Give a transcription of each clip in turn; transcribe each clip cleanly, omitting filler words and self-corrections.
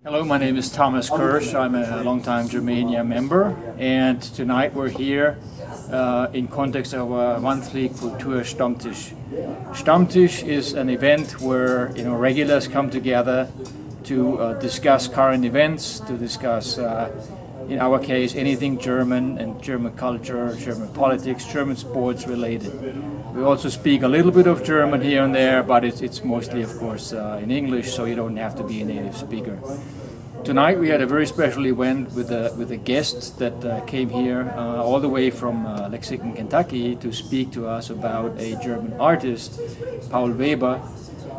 Hello, my name is Thomas Kirsch. I'm a longtime Germania member, and tonight we're here in context of our monthly Kulturstammtisch. Stammtisch is an event where regulars come together to discuss current events, to discuss, in our case, anything German and German culture, German politics, German sports related. We also speak a little bit of German here and there, but it's mostly, of course, in English, so you don't have to be a native speaker. Tonight we had a very special event with a guest that came here all the way from Lexington, Kentucky, to speak to us about a German artist, Paul Weber.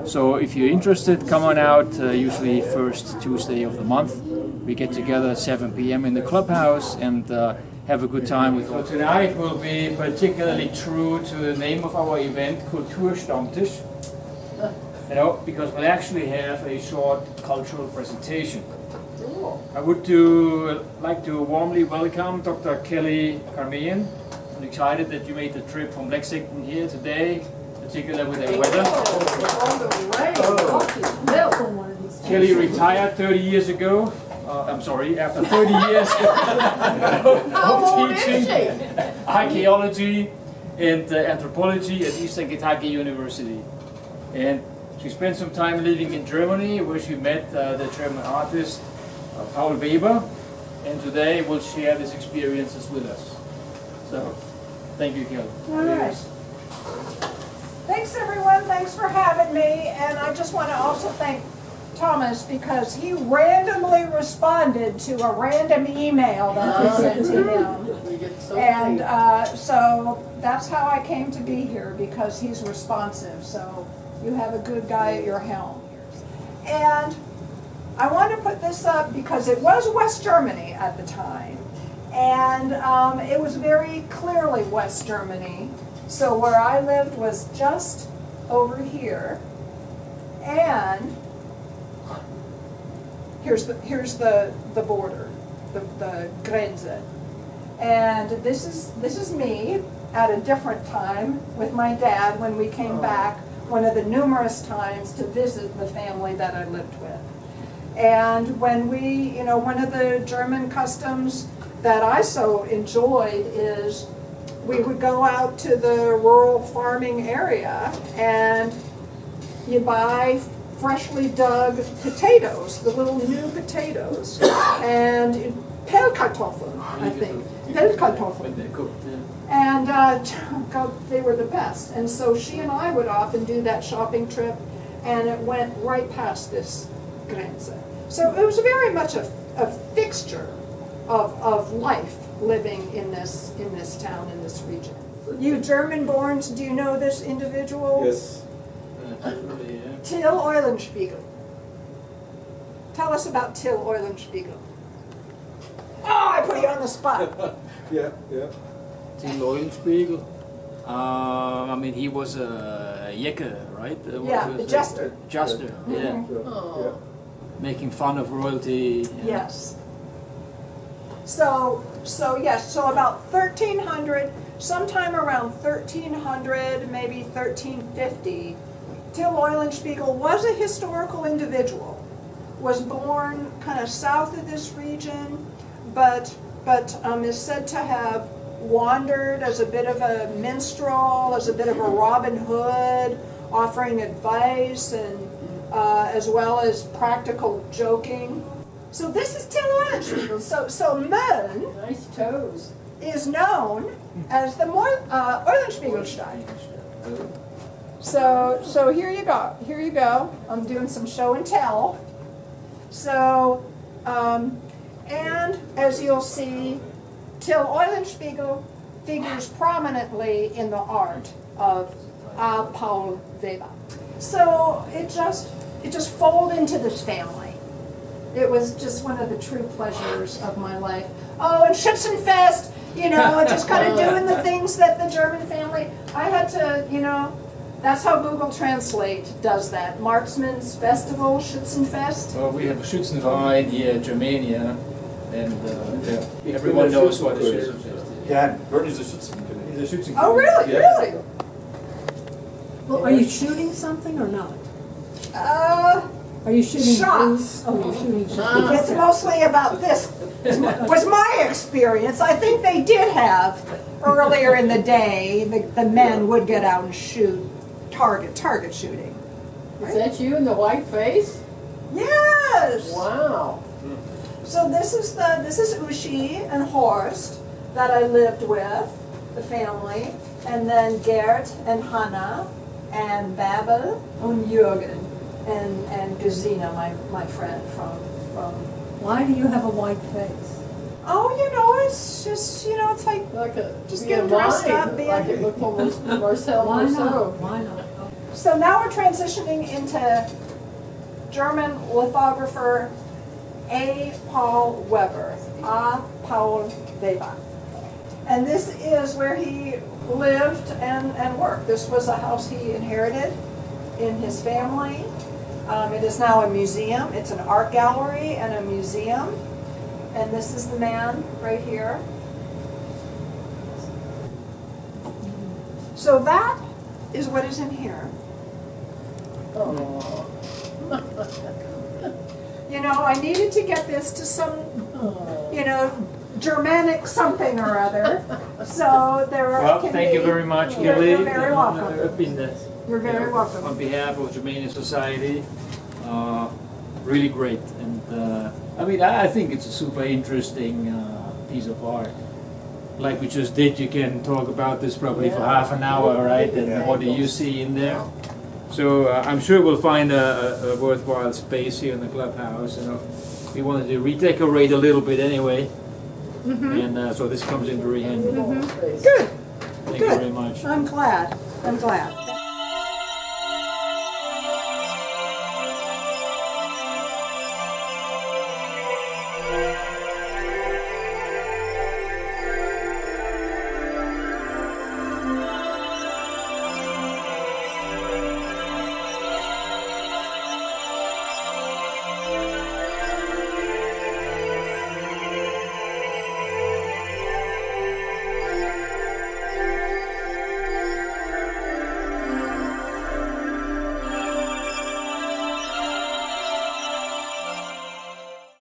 So if you're interested, come on out, usually first Tuesday of the month. We get together at 7 p.m. in the clubhouse and have a good time with you. Tonight will be particularly true to the name of our event, Kulturstammtisch. Because we'll actually have a short cultural presentation. I would like to warmly welcome Dr. Kelli Carmean. I'm excited that you made the trip from Lexington here today, particularly with the weather. Kelli retired 30 years ago. After 30 years of teaching archaeology and anthropology at Eastern Kentucky University. And she spent some time living in Germany, where she met the German artist Paul Weber, and today we'll share these experiences with us. So, thank you, Kelli. All right. Thanks, everyone. Thanks for having me. And I just want to also thank Thomas because he randomly responded to a random email that I sent to him. And so that's how I came to be here, because he's responsive. So you have a good guy at your helm. And I want to put this up because it was West Germany at the time, and it was very clearly West Germany. So where I lived was just over here, and here's the border, the Grenze, and this is me at a different time with my dad when we came back, one of the numerous times to visit the family that I lived with. And when we, one of the German customs that I so enjoyed is we would go out to the rural farming area and you buy freshly dug potatoes, the little new potatoes, and Pellkartoffeln, I think. Pellkartoffeln. And God, they were the best. And so she and I would often do that shopping trip, and it went right past this Grenze. So it was very much a fixture of life living in this town, in this region. You German-borns, do you know this individual? Yes. Till Eulenspiegel. Tell us about Till Eulenspiegel. Oh, I put you on the spot. Yeah. Till Eulenspiegel. He was a Jäger, right? The jester. Jester, yeah. Oh. Making fun of royalty. Yes. So about 1300, sometime around 1300, maybe 1350, Till Eulenspiegel was a historical individual. Was born kind of south of this region, but is said to have wandered as a bit of a minstrel, as a bit of a Robin Hood, offering advice and as well as practical joking. So this is Till Eulenspiegel. So Mölln, nice toes, is known as the Eulenspiegelstein. So here you go. I'm doing some show and tell. So and as you'll see, Till Eulenspiegel figures prominently in the art of Paul Weber. So it just folded into this family. It was just one of the true pleasures of my life. Oh, and Schützenfest, just kind of doing the things that the German family, I had to, that's how Google Translate does that. Marksman's Festival, Schützenfest. Well, we have a Schützenverein here in Germania, and everyone knows what a Schützenfest is. Yeah, Bernie's a Schützenkönig. He's a Schützenkönig. Oh, really? Yeah. Really? Well, are you shooting something or not? Are you shooting shots. Oh, you're shooting shots. It's mostly about this, was my experience. I think they did have, earlier in the day, the men would get out and shoot target shooting. Is that you in the white face? Yes! Wow. So this is Uschi and Horst that I lived with, the family, and then Gert and Hanna and Babel and Jürgen and Gesine, my friend from. Why do you have a white face? Oh, you know, it's just, you know, it's like Like a Just being get dressed mine, up, being- like it looked almost Marcel Why Marceau. not? Why not? So now we're transitioning into German lithographer A. Paul Weber. A. Paul Weber. And this is where he lived and worked. This was a house he inherited in his family. It is now a museum. It's an art gallery and a museum. And this is the man right here. So that is what is in here. Oh. You know, I needed to get this to some, you know, Germanic something or other. So there Well, can thank be- you very much, You're Kelli. very welcome. You're very On welcome. behalf of Germania Society, really great. And I mean, I think it's a super interesting piece of art. Like we just did, you can talk about this probably for half an hour, right? And what do you see in there? So I'm sure we'll find a worthwhile space here in the clubhouse. You know, we wanted to redecorate a little bit anyway, and so this comes in very handy. Good. Thank you very much. I'm glad. I'm glad.